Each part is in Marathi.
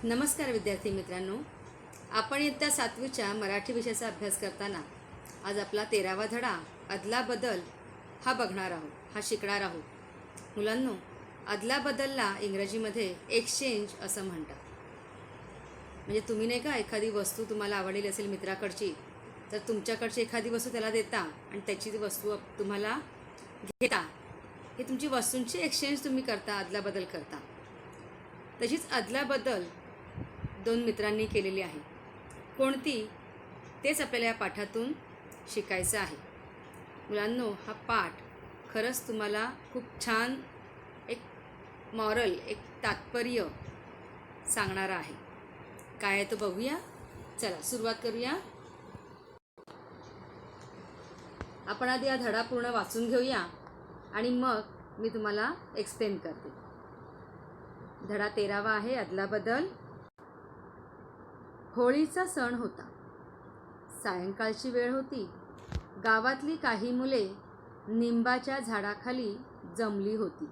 नमस्कार विद्यार्थी मित्रांनो, आपण इयत्ता 7वीच्या मराठी विषयाचा अभ्यास करताना आज आपला 13वा धडा अदलाबदल हा बघणार आहोत, हा शिकणार आहोत. मुलांनो, अदलाबदलला इंग्रजीमध्ये एक्सचेंज असं म्हणतात. म्हणजे तुम्ही नाही का, एखादी वस्तू तुम्हाला आवडलेली असेल मित्राकडची, तर तुमच्याकडची एखादी वस्तू त्याला देता आणि त्याची वस्तू तुम्हाला घेता. हे तुमची वस्तूंची एक्सचेंज तुम्ही करता, अदलाबदल करता. तशीच अदलाबदल दोन मित्रांनी केलेली आहे. कोणती, तेच आपल्याला या पाठातून शिकायचं आहे. मुलांनो, हा पाठ खरंच तुम्हाला खूप छान एक मॉरल, एक तात्पर्य सांगणारा आहे. काय आहे तो बघूया. चला सुरुवात करूया. आपण आधी हा धडा पूर्ण वाचून घेऊया आणि मग मी तुम्हाला एक्सप्लेन करते. धडा 13वा आहे, अदलाबदल. होळीचा सण होता. सायंकाळची वेळ होती. गावातली काही मुले निंबाच्या झाडाखाली जमली होती.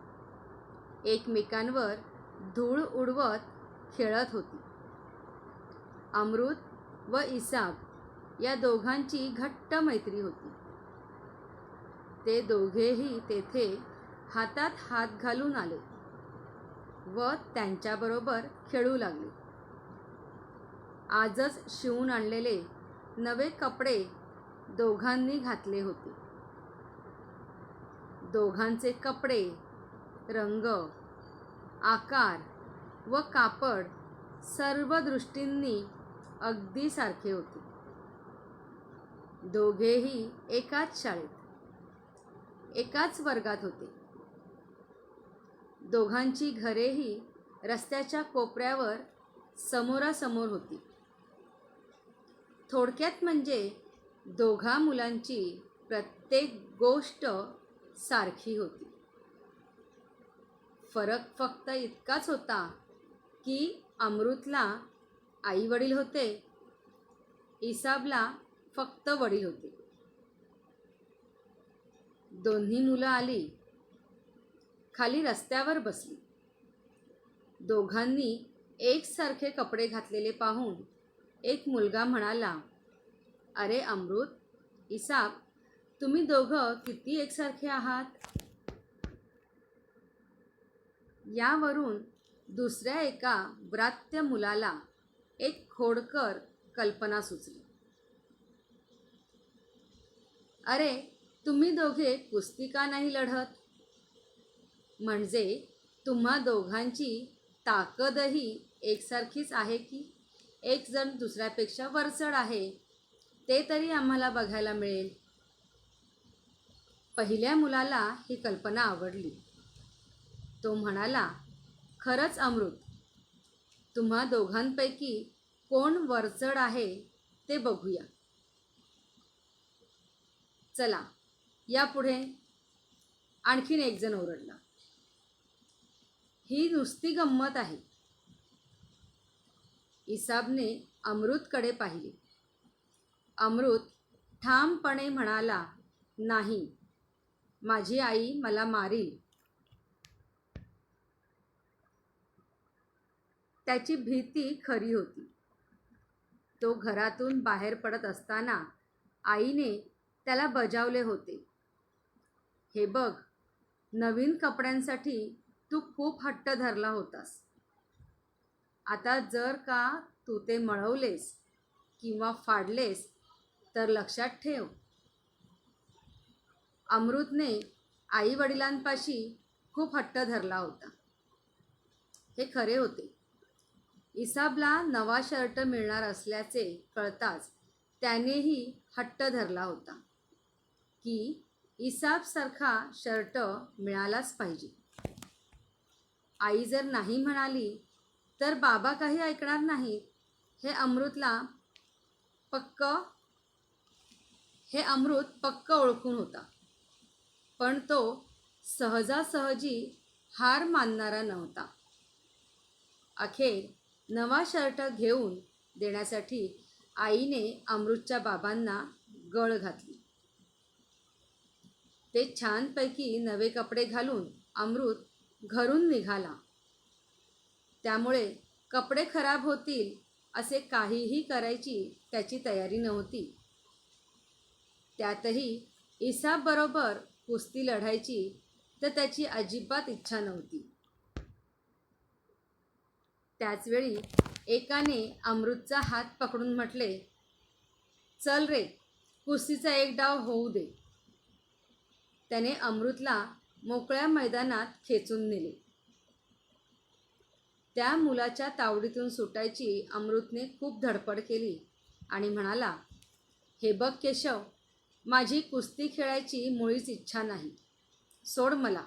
एकमेकांवर धूळ उडवत खेळत होती. अमृत व इसाब या दोघांची घट्ट मैत्री होती. ते दोघेही तेथे हातात हात घालून आले व त्यांच्याबरोबर खेळू लागले. आजच शिवून आणलेले नवे कपडे दोघांनी घातले होते. दोघांचे कपडे, रंग, आकार व कापड सर्व दृष्टींनी अगदी सारखे होते. दोघेही एकाच शाळेत, एकाच वर्गात होते. दोघांची घरेही रस्त्याच्या कोपऱ्यावर समोरासमोर होती. थोडक्यात म्हणजे दोघा मुलांची प्रत्येक गोष्ट सारखी होती. फरक फक्त इतकाच होता की अमृतला आई वडील होते, इसाबला फक्त वडील होते. दोन्ही मुलं आली, खाली रस्त्यावर बसली. दोघांनी एकसारखे कपडे घातलेले पाहून एक मुलगा म्हणाला, "अरे अमृत, इसाब, तुम्ही दोघं किती एकसारखे आहात." यावरून दुसऱ्या एका व्रात्य मुलाला एक खोडकर कल्पना सुचली. "अरे, तुम्ही दोघे कुस्ती का नाही लढत? म्हणजे तुम्हा दोघांची ताकदही एकसारखीच आहे की एक जण दुसऱ्यापेक्षा वरचढ आहे, ते तरी आम्हाला बघायला मिळेल." पहिल्या मुलाला ही कल्पना आवडली. तो म्हणाला, "खरंच अमृत, तुम्हा दोघांपैकी कोण वरचढ आहे ते बघूया. चला यापुढे." आणखीन एक जण ओरडला, "ही नुसती गंमत आहे." इसाबने अमृतकडे पाहिले. अमृत ठामपणे म्हणाला, "नाही, माझी आई मला मारील." त्याची भीती खरी होती. तो घरातून बाहेर पडत असताना आईने त्याला बजावले होते, "हे बघ, नवीन कपड्यांसाठी तू खूप हट्ट धरला होतास. आता जर का तू ते मळवलेस किंवा फाडलेस तर लक्षात ठेव." अमृतने आई वडिलांपाशी खूप हट्ट धरला होता. हे खरे होते. इसाबला नवा शर्ट मिळणार असल्याचे कळताच त्यानेही हट्ट धरला होता की इसाबसारखा शर्ट मिळालाच पाहिजे. आई जर नाही म्हणाली तर बाबा काही ऐकणार नाहीत, हे अमृत पक्क ओळखून होता. पण तो सहजासहजी हार मानणारा नव्हता. अखेर नवा शर्ट घेऊन देण्यासाठी आईने अमृतच्या बाबांना गळ घातली. ते छानपैकी नवे कपडे घालून अमृत घरून निघाला. त्यामुळे कपडे खराब होतील असे काहीही करायची त्याची तयारी नव्हती. त्यातही इसाबरोबर कुस्ती लढायची तर त्याची अजिबात इच्छा नव्हती. त्याचवेळी एकाने अमृतचा हात पकडून म्हटले, चल रे, कुस्तीचा एक डाव होऊ दे. त्याने अमृतला मोकळ्या मैदानात खेचून नेले. त्या मुलाच्या तावडीतून सुटायची अमृतने खूप धडपड केली आणि म्हणाला, हे बघ केशव, माझी कुस्ती खेळायची मुळीच इच्छा नाही, सोड मला.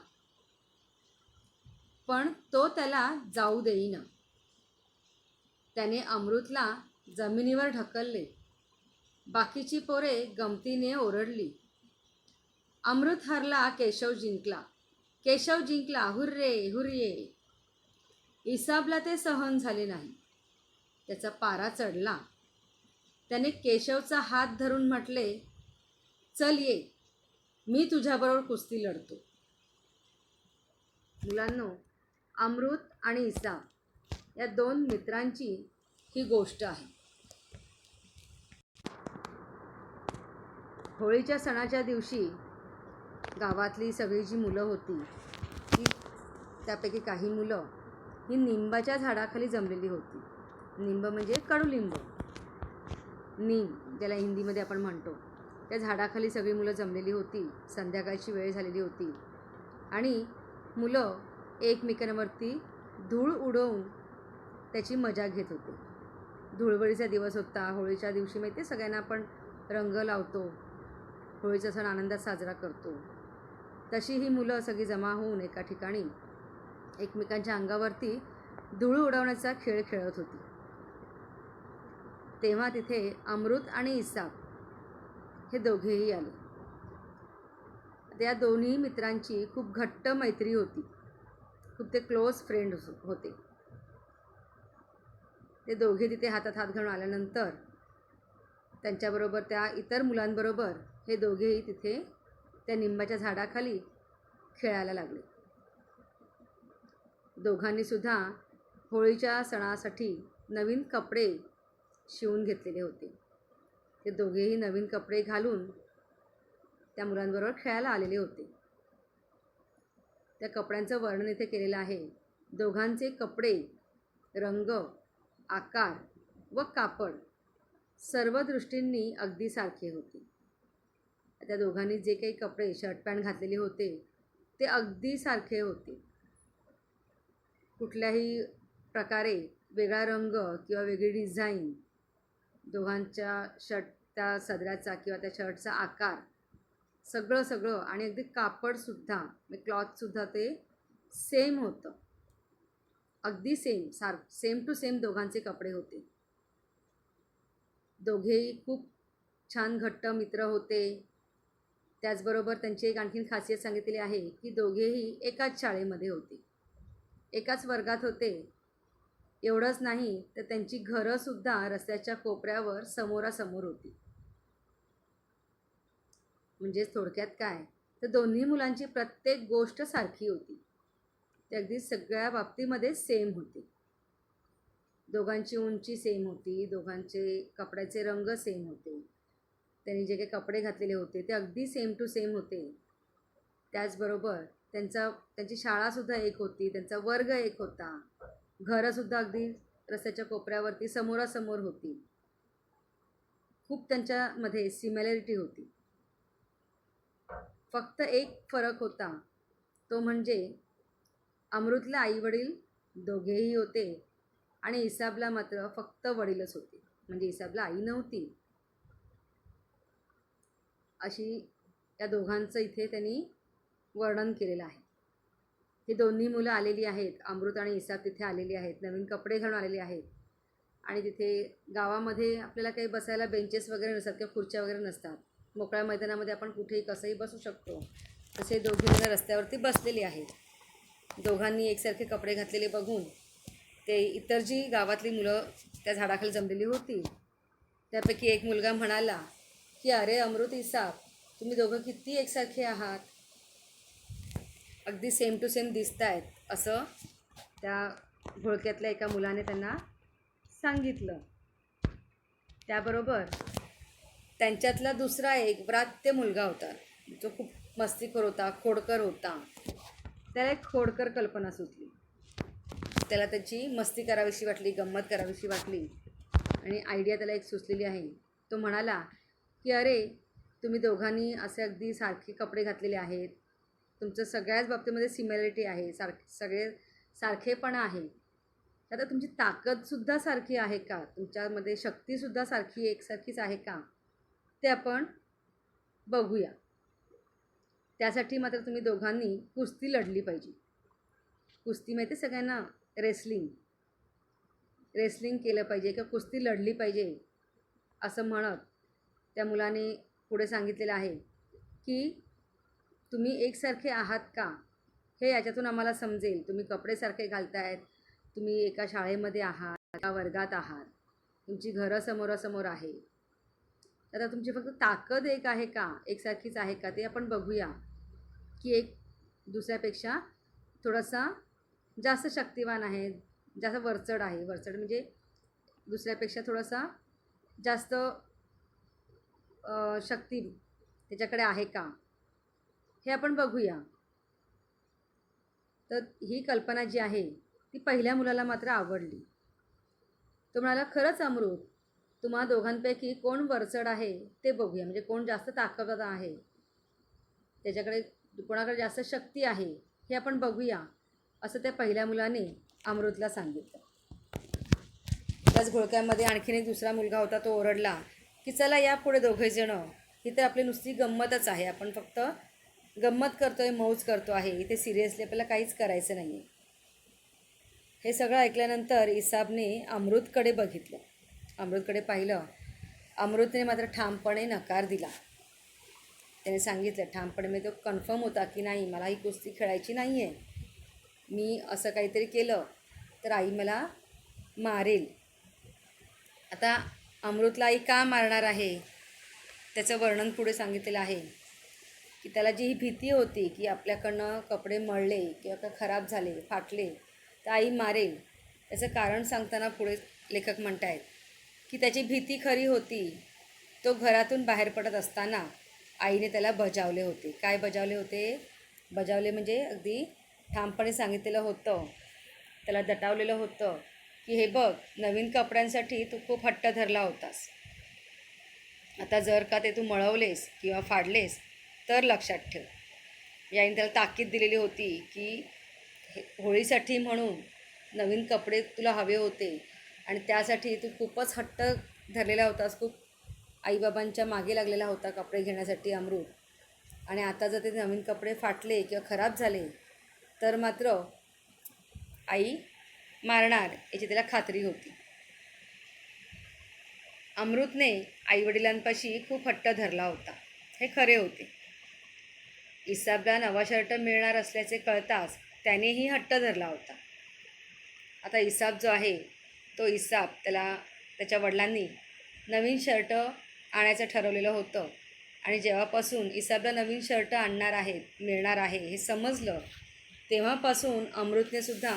पण तो त्याला जाऊ देईना. त्याने अमृतला जमिनीवर ढकलले. बाकीची पोरे गमतीने ओरडली. अमृत हरला, केशव जिंकला, केशव जिंकला, हुर्रे हुर्रे. इसाबला ते सहन झाले नाही. त्याचा पारा चढला. त्याने केशवचा हात धरून म्हटले, चल ये, मी तुझ्याबरोबर कुस्ती लढतो. मुलांनो, अमृत आणि इसाब या दोन मित्रांची ही गोष्ट आहे. होळीच्या सणाच्या दिवशी गावातली सगळी जी मुलं होती ती, त्यापैकी काही मुलं ही निंबाच्या झाडाखाली जमलेली होती. निंब म्हणजे कडुलिंब, नीम ज्याला हिंदीमध्ये आपण म्हणतो. त्या झाडाखाली सगळी मुलं जमलेली होती. संध्याकाळची वेळ झालेली होती आणि मुलं एकमेकांवरती धूळ उडवून त्याची मजा घेत होते. धुळवडीचा दिवस होता. होळीच्या दिवशी माहिती आहे सगळ्यांना आपण रंग लावतो, होळीचा सण आनंदात साजरा करतो. तशी ही मुलं सगळी जमा होऊन एका ठिकाणी एकमेकांच्या अंगावरती धूळ उडवण्याचा खेळ खेळत होती. तेव्हा तिथे अमृत आणि इसाब हे दोघेही आले. त्या दोन्ही मित्रांची खूप घट्ट मैत्री होती. खूप ते क्लोज फ्रेंड होते. ते दोघे तिथे हातात हात घालून आल्यानंतर त्यांच्याबरोबर त्या इतर मुलांबरोबर हे दोघेही तिथे त्या निंबाच्या झाडाखाली खेळायला लागले. दोघांनी सुद्धा होळीच्या सणासाठी नवीन कपडे शिवून घेतलेले होते. ते दोघेही नवीन कपडे घालून त्या मुलांबरोबर खेळायला आलेले होते. त्या कपड्यांचं वर्णन इथे केलेलं आहे. दोघांचे कपडे, रंग, आकार व कापड सर्व दृष्टींनी अगदी सारखे होते. त्या दोघांनी जे काही कपडे शर्ट पॅन्ट घातलेले होते ते अगदी सारखे होते. कुठल्याही प्रकारे वेगळा रंग किंवा वेगळी डिझाईन, दोघांच्या शर्ट त्या सदऱ्याचा किंवा त्या शर्टचा आकार सगळं आणि अगदी कापडसुद्धा क्लॉथसुद्धा ते सेम होतं. अगदी सेम टू सेम दोघांचे कपडे होते. दोघेही खूप छान घट्ट मित्र होते. त्याचबरोबर त्यांची एक आणखीन खासियत सांगितलेली आहे की दोघेही एकाच शाळेमध्ये होते, एकाच वर्गात होते. एवढंच नाही तर त्यांची घरंसुद्धा रस्त्याच्या कोपऱ्यावर समोरासमोर होती. म्हणजेच थोडक्यात काय तर दोन्ही मुलांची प्रत्येक गोष्ट सारखी होती. ते अगदी सगळ्या बाबतीमध्ये सेम होते. दोघांची उंची सेम होती, दोघांचे कपड्याचे रंग सेम होते, त्यांनी जे काही कपडे घातलेले होते ते अगदी सेम टू सेम होते. त्याचबरोबर त्यांची शाळासुद्धा एक होती, त्यांचा वर्ग एक होता, घरंसुद्धा अगदी रस्त्याच्या कोपऱ्यावरती समोरासमोर होती. खूप त्यांच्यामध्ये सिमिलॅरिटी होती. फक्त एक फरक होता, तो म्हणजे अमृतला आईवडील दोघेही होते आणि इसाबला मात्र फक्त वडीलच होते. म्हणजे इसाबला आई नव्हती. अशी या दोघांचं इथे त्यांनी वर्णन केलेलं आहे. ही दोन्ही मुलं आलेली आहेत, अमृत आणि इसाब तिथे आलेली आहेत, नवीन कपडे घालून आलेली आहेत. आणि तिथे गावामध्ये आपल्याला काही बसायला बेंचेस वगैरे नसतात किंवा खुर्च्या वगैरे नसतात. मोकळ्या मैदानामध्ये आपण कुठेही कसंही बसू शकतो. तसे दोघे जण रस्त्यावरती बसलेले आहेत. दोघांनी एकसारखे कपडे घातलेले बघून ते इतर जी गावातली मुलं त्या झाडाखाली जमलेली होती त्यापैकी एक मुलगा म्हणाला की अरे अमृत, इसाब, तुम्ही दोघं किती एकसारखे आहात, अगदी सेम टू सेम दिसत आहेत. असं त्या घोळक्यातल्या एका मुलाने त्यांना सांगितलं. त्याबरोबर त्यांच्यातला दुसरा एक व्रात्य मुलगा होता, जो खूप मस्तीखोर होता, खोडकर होता. त्याला एक खोडकर कल्पना सुचली. त्याला त्याची मस्ती करावीशी वाटली, गंमत करावीशी वाटली आणि आयडिया त्याला एक सुचलेली आहे. तो म्हणाला की अरे, तुम्ही दोघांनी असे अगदी सारखे कपडे घातलेले आहेत, तुमचं सगळ्याच बाबतीमध्ये सिमिलॅरिटी आहे, सगळे सारखेपणा आहे. आता तुमची ताकदसुद्धा सारखी आहे का, तुमच्यामध्ये शक्तीसुद्धा सारखी एकसारखीच आहे का, ते आपण बघूया. त्यासाठी मात्र तुम्ही दोघांनी कुस्ती लढली पाहिजे. कुस्ती माहिती सगळ्यांना, रेसलिंग केलं पाहिजे किंवा कुस्ती लढली पाहिजे असं म्हणत त्या मुलाने पुढे सांगितलेलं आहे की तुम्ही एकसारखे आहात का हे याच्यातून आम्हाला समजेल. तुम्ही कपडे सारखे घालतायत, तुम्ही एका शाळेमध्ये आहात, एका वर्गात आहात, तुमची घरं समोरासमोर आहे. आता तुमची फक्त ताकद एक आहे का, एकसारखीच आहे का, ते आपण बघूया. की एक दुसऱ्यापेक्षा थोडासा जास्त शक्तिवान आहे, जास्त वरचढ आहे. वरचढ म्हणजे दुसऱ्यापेक्षा थोडासा जास्त शक्ती त्याच्याकडे आहे का, हे आपण बघूया. तर ही कल्पना जी आहे ती पहिल्या मुलाला मात्र आवडली. तो म्हणाला, खरंच अमृत, तुम्हा दोघांपैकी कोण वरचढ आहे ते बघूया, म्हणजे कोण जास्त ताकदवान आहे, त्याच्याकडे कोणाकडे जास्त शक्ती आहे हे आपण बघूया, असं त्या पहिल्या मुलाने अमृतला सांगितलं. त्याच घोळक्यामध्ये आणखीन एक दुसरा मुलगा होता. तो ओरडला की चला या पुढे दोघेजणं, ही तर आपली नुसती गंमतच आहे, आपण फक्त गंमत करतोय, मौज करतो आहे, इथे सिरियसली आपल्याला काहीच करायचं नाही आहे. हे सगळं ऐकल्यानंतर इसाबने अमृतकडे बघितलं, अमृतकडे पाहिलं. अमृतने मात्र ठामपणे नकार दिला. त्याने सांगितलं ठामपणे, मी तो कन्फर्म होता की नाही, मला ही कुस्ती खेळायची नाही आहे. मी असं काहीतरी केलं तर आई मला मारेल. आता अमृतला आई का मारणार आहे त्याचं वर्णन पुढे सांगितलेलं आहे की त्याला जी ही भीती होती की आपल्याकडनं कपडे मळले किंवा खराब झाले, फाटले तर आई मारेल, त्याचं कारण सांगताना पुढे लेखक म्हणत आहेत की त्याची भीती खरी होती. तो घरातून बाहेर पडत असताना आईने त्याला बजावले होते. काय बजावले होते? बजावले म्हणजे अगदी ठामपणे सांगितलेलं होतं, त्याला दटावलेलं होतं की हे बघ, नवीन कपड्यांसाठी तू खूप हट्ट धरला होतास, आता जर का ते तू मळवलेस किंवा फाडलेस तर लक्षात ठेव. याने त्याला ताकीद दिलेली होती की होळीसाठी म्हणून नवीन कपडे तुला हवे होते आणि त्यासाठी तू खूपच हट्ट धरलेला होतास, खूप आईबाबांच्या मागे लागलेला होता कपडे घेण्यासाठी अमृत. आणि आता जर ते नवीन कपडे फाटले किंवा खराब झाले तर मात्र आई मारणार याची त्याला खात्री होती. अमृतने आईवडिलांपाशी खूप हट्ट धरला होता, हे खरे होते. इसाबला नवा शर्ट मिळणार असल्याचे कळताच त्यानेही हट्ट धरला होता. आता इसाब जो आहे तो इसाब, त्याला त्याच्या वडिलांनी नवीन शर्ट आणायचं ठरवलेलं होतं आणि जेव्हापासून इसाबला नवीन शर्ट मिळणार आहे हे समजलं, तेव्हापासून अमृतने सुद्धा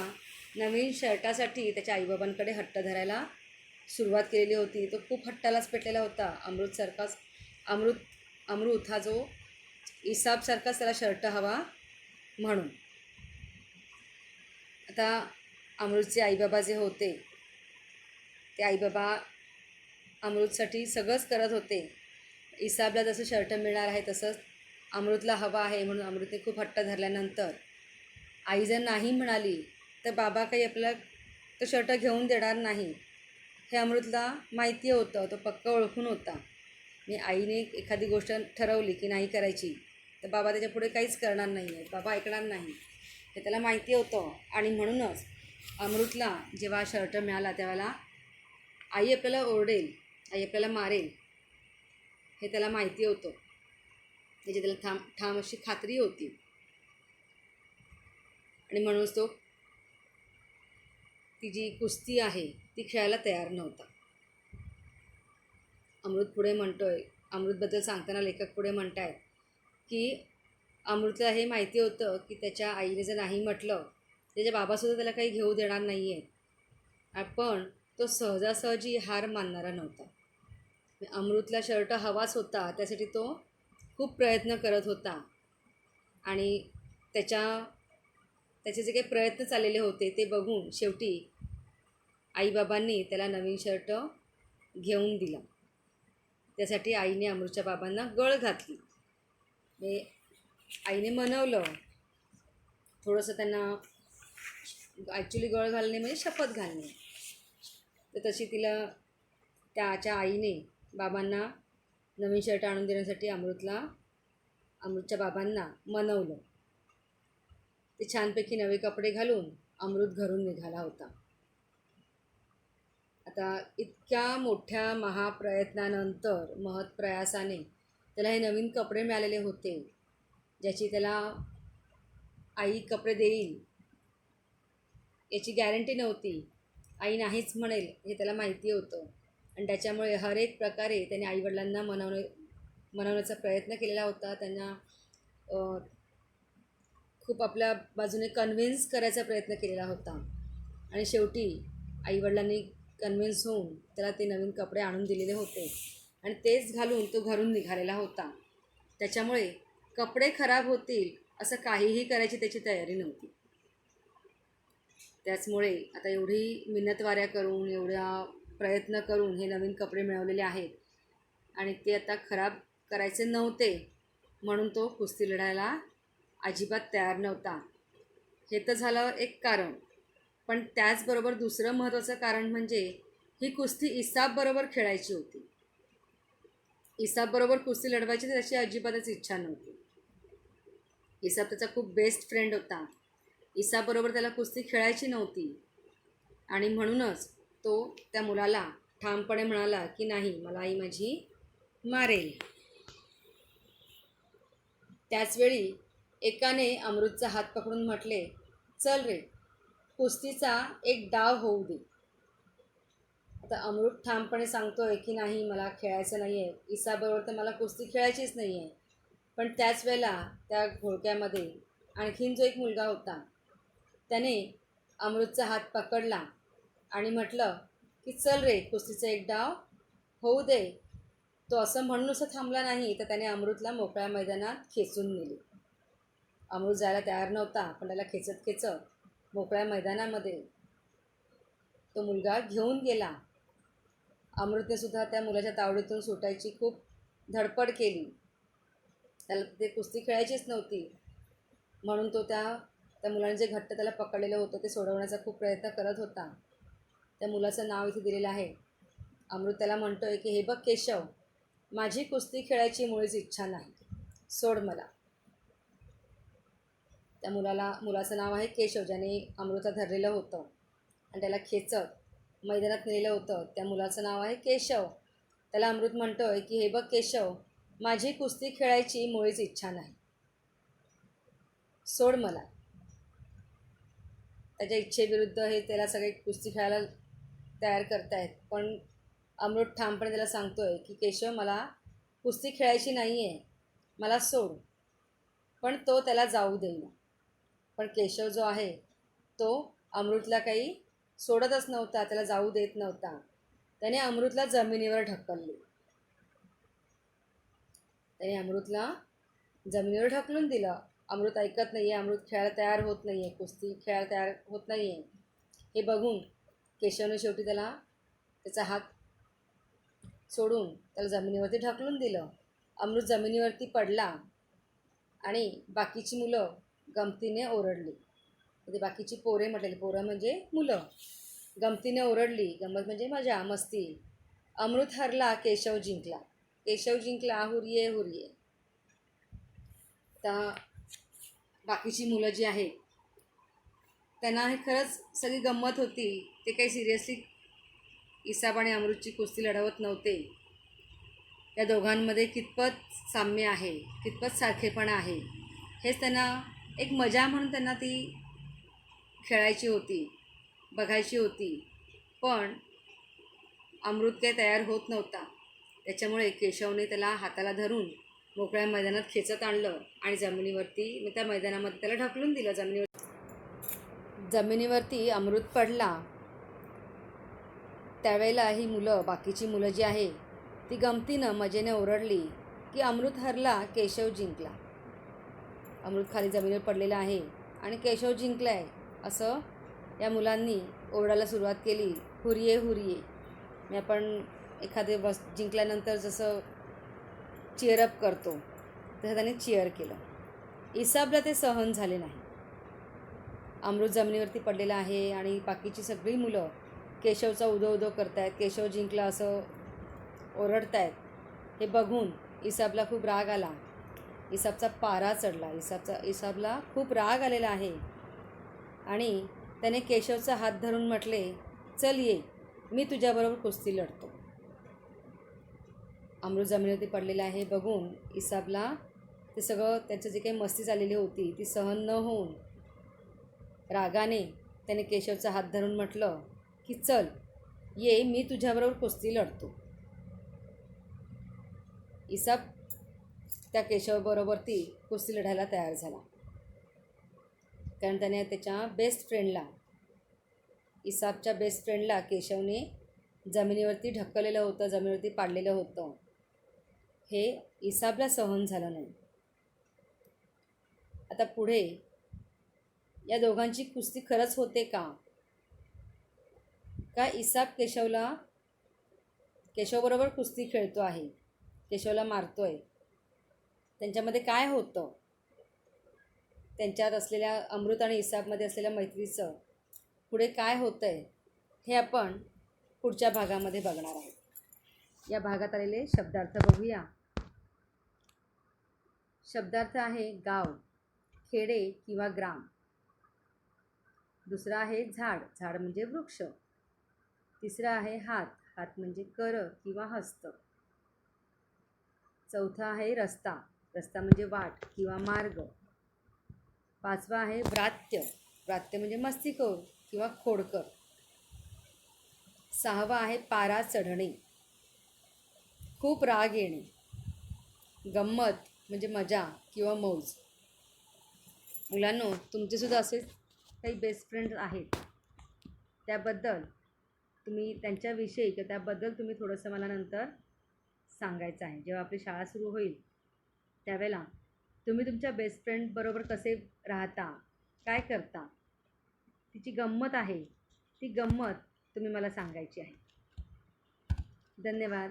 नवीन शर्टासाठी त्याच्या आईबाबांकडे हट्ट धरायला सुरुवात केलेली होती. तो खूप हट्टालाच पेटलेला होता. अमृत हा जो इसाबसारखाच त्याला शर्ट हवा म्हणून. आता अमृतचे आईबाबा जे होते ते आईबाबा अमृतसाठी सगळंच करत होते. इसाबला जसं शर्ट मिळणार आहे तसंच अमृतला हवा आहे म्हणून अमृतने खूप हट्ट धरल्यानंतर आई जर नाही म्हणाली तर बाबा काही आपल्याला तो शर्ट घेऊन देणार नाही हे अमृतला माहिती होतं, तो पक्का ओळखून होता. मी आईने एखादी गोष्ट ठरवली की नाही करायची तर बाबा त्याच्या पुढे काहीच करणार नाही आहे, बाबा ऐकणार नाही हे त्याला माहिती होतं. आणि म्हणूनच अमृतला जेव्हा शर्ट मिळाला त्यावेळेला आई आपल्याला ओरडेल, आई आपल्याला मारेल हे त्याला माहिती होतं, त्याची त्याला ठाम अशी खात्री होती. आणि म्हणूनच तो ती जी कुस्ती आहे ती खेळायला तयार नव्हता. अमृतबद्दल सांगताना लेखक पुढे म्हणत आहेत की अमृतला हे माहिती होतं की त्याच्या आईने जर नाही म्हटलं त्याचे बाबासुद्धा त्याला काही घेऊ देणार नाही आहेत, पण तो सहजासहजी हार मानणारा नव्हता. अमृतला शर्ट हवाच होता, त्यासाठी तो खूप प्रयत्न करत होता. आणि त्याचे जे काही प्रयत्न चाललेले होते ते बघून शेवटी आईबाबांनी त्याला नवीन शर्ट घेऊन दिला. त्यासाठी आईने अमृतच्या बाबांना गळ घातली. आईने मनवलं थोडंसं त्यांना. ॲक्च्युली गळ घालणे म्हणजे शपथ घालणे. तर तशी त्याच्या आईने बाबांना नवीन शर्ट आणून देण्यासाठी अमृतच्या बाबांना मनवलं. ते छानपैकी नवे कपडे घालून अमृत घरून निघाला होता. आता इतक्या मोठ्या महाप्रयत्नानंतर, महत्प्रयासाने त्याला हे नवीन कपडे मिळालेले होते, ज्याची त्याला आई कपडे देईल याची गॅरंटी नव्हती. आई नाहीच म्हणेल हे त्याला माहिती होतं. आणि त्याच्यामुळे हर एक प्रकारे त्याने आईवडिलांना मनवण्याचा प्रयत्न केलेला होता. त्यांना खूप आपल्या बाजूने कन्व्हिन्स करायचा प्रयत्न केलेला होता. आणि शेवटी आईवडिलांनी कन्व्हिन्स होऊन त्याला ते नवीन कपडे आणून दिलेले होते आणि तेच घालून तो घरून निघालेला होता. त्याच्यामुळे कपडे खराब होतील असं काहीही करायची त्याची तयारी नव्हती. त्याचमुळे आता एवढी मिन्नतवाऱ्या करून, एवढा प्रयत्न करून हे नवीन कपडे मिळवलेले आहेत आणि ते आता खराब करायचे नव्हते, म्हणून तो कुस्ती लढायला अजिबात तयार नव्हता. हे तर झालं एक कारण. पण त्याचबरोबर दुसरं महत्त्वाचं कारण म्हणजे ही कुस्ती इसाबबरोबर खेळायची होती. इसाबबरोबर कुस्ती लढवायची त्याची अजिबातच इच्छा नव्हती. इसाब त्याचा खूप बेस्ट फ्रेंड होता. इसाबरोबर त्याला कुस्ती खेळायची नव्हती आणि म्हणूनच तो त्या मुलाला ठामपणे म्हणाला की नाही, मला आई माझी मारेल. त्याचवेळी एकाने अमृतचा हात पकडून म्हटले, चल रे, कुस्तीचा एक डाव होऊ दे. आता अमृत ठामपणे सांगतोय की नाही, मला खेळायचं नाही आहे, इसाबरोबर तर मला कुस्ती खेळायचीच नाही आहे. पण त्याच वेळेला त्या घोळक्यामध्ये आणखीन जो एक मुलगा होता त्याने अमृतचा हात पकडला आणि म्हटलं की चल रे, कुस्तीचा एक डाव होऊ दे. तो असं म्हणून असं थांबला नाही, तर त्याने अमृतला मोकळ्या मैदानात खेचून नेले. अमृत जायला तयार नव्हता, पण त्याला खेचत खेचत मोकळ्या मैदानामध्ये तो मुलगा घेऊन गेला. अमृतने सुद्धा त्या मुलाच्या तावडीतून सुटायची खूप धडपड केली. त्याला ते कुस्ती खेळायचीच नव्हती, म्हणून तो त्या मुलाने जे घट्ट त्याला पकडलेलं होतं ते सोडवण्याचा खूप प्रयत्न करत होता. त्या मुलाचं नाव इथे दिलेलं आहे. अमृत त्याला म्हणतो आहे की हे बघ केशव, माझी कुस्ती खेळायची मुळीच इच्छा नाही, सोड मला. त्या मुलाचं नाव आहे केशव, ज्याने अमृता धरलेलं होतं आणि त्याला खेचत मैदानात नेलेलं होतं. त्या मुलाचं नाव आहे केशव. त्याला अमृत म्हणतो आहे की हे बघ केशव, माझी कुस्ती खेळायची मुळीच इच्छा नाही, सोड मला. त्याच्या इच्छेविरुद्ध हे त्याला सगळे कुस्ती खेळायला तयार करतायत, पण अमृत ठामपणे त्याला सांगतो आहे की केशव, मला कुस्ती खेळायची नाही आहे, मला सोड. पण तो त्याला जाऊ देईना. पण केशव जो आहे तो अमृतला काही सोडतच नव्हता, त्याला जाऊ देत नव्हता. त्याने अमृतला जमिनीवर ढकलले. त्याने अमृतला जमिनीवर ढकलून दिलं. अमृत ऐकत नाही आहे, अमृत खेळायला तयार होत नाही आहे, कुस्ती खेळायला तयार होत नाही आहे. हे बघून केशवने शेवटी त्याचा हात सोडून त्याला जमिनीवरती ढकलून दिलं. अमृत जमिनीवरती पडला आणि बाकीची मुलं गमतीने ओरडली. म्हणजे बाकीची पोरे म्हटलेली, पोरं म्हणजे मुलं, गमतीने ओरडली. गंमत म्हणजे मजा, मस्ती. अमृत हरला, केशव जिंकला. केशव जिंकला, हुरिये हुरिये. आता बाकीची मुलं जी आहेत त्यांना हे खरंच सगळी गंमत होती. ते काही सिरियसली इसाब आणि अमृतची कुस्ती लढवत नव्हते. या दोघांमध्ये कितपत साम्य आहे, कितपत सारखेपणा आहे, हेच त्यांना एक मजा म्हणून त्यांना ती खेळायची होती, बघायची होती. पण अमृत काही तयार होत नव्हता. त्याच्यामुळे केशवने त्याला हाताला धरून मोकळ्या मैदानात खेचत आणलं आणि त्या मैदानामध्ये त्याला ढकलून दिलं. जमिनीवरती अमृत पडला त्यावेळेला ही मुलं, बाकीची मुलं जी आहे ती गमतीनं मजेने ओरडली की अमृत हरला, केशव जिंकला. अमृत खाली जमिनीवर पडलेलं आहे आणि केशव जिंकला आहे असं या मुलांनी ओरडायला सुरुवात केली. हुरिये हुरिये. मी आपण एखादे जिंकल्यानंतर जसं चिअरअप करतो तसं त्याने चिअर केलं. इसाबला ते सहन झाले नाही. अमृत जमिनीवरती पडलेलं आहे आणि बाकीची सगळी मुलं केशवचा उदो उदो करतायत, केशव जिंकला असं ओरडतायत. हे बघून इसाबला खूप राग आला. इसाबचा पारा चढला. इसाबला खूप राग आलेला आहे आणि त्याने केशवचा हात धरून म्हटले, चल ये, मी तुझ्याबरोबर कुस्ती लढतो. अमृत जमिनीवरती पडलेलं आहे बघून इसाबला ते सगळं त्याचं जे काही मस्ती चाललेली होती ती सहन न होऊन रागाने त्याने केशवचा हात धरून म्हटलं की चल ये, मी तुझ्याबरोबर कुस्ती लढतो. इसाब त्या केशवबरोबर ती कुस्ती लढायला तयार झाला. कारण त्याने त्याच्या बेस्ट फ्रेंडला, इसाबच्या बेस्ट फ्रेंडला केशवने जमिनीवरती ढकललेलं होतं, जमिनीवरती पाडलेलं होतं. हे इसाबला सहन झालं नाही. आता पुढे या दोघांची कुस्ती खरंच होते का इसाब केशवबरोबर कुस्ती खेळतो आहे, केशवला मारतोय. त्यांच्यामध्ये काय होतं, त्यांच्यात असलेल्या अमृत आणि इसाबमध्ये असलेल्या मैत्रीचं पुढे काय होतं आहे हे आपण पुढच्या भागामध्ये बघणार आहोत. या भागात आलेले शब्दार्थ बघूया. शब्दार्थ आहे गाव, खेडे किंवा ग्राम. दुसरा आहे झाड, झाड म्हणजे वृक्ष. तिसरा आहे हात, हात म्हणजे कर किंवा हस्त. चौथा आहे रस्ता, रस्ता म्हणजे वाट किंवा मार्ग. पाचवा आहे व्रात्य, व्रात्य म्हणजे मस्तीखोर किंवा खोडकर. सहावा आहे पारा चढणे, खूप राग येणे. गंमत म्हणजे मजा किंवा मौज. मुलांनो, तुमचेसुद्धा असे काही बेस्ट फ्रेंड्स आहेत, त्याबद्दल तुम्ही त्यांच्याविषयी किंवा त्याबद्दल तुम्ही थोडंसं मला नंतर सांगायचं आहे. जेव्हा आपली शाळा सुरू होईल त्यावेळेला तुम्ही तुमच्या बेस्ट फ्रेंडबरोबर कसे राहता, काय करता, तिची गंमत आहे, ती गंमत तुम्ही मला सांगायची आहे. धन्यवाद.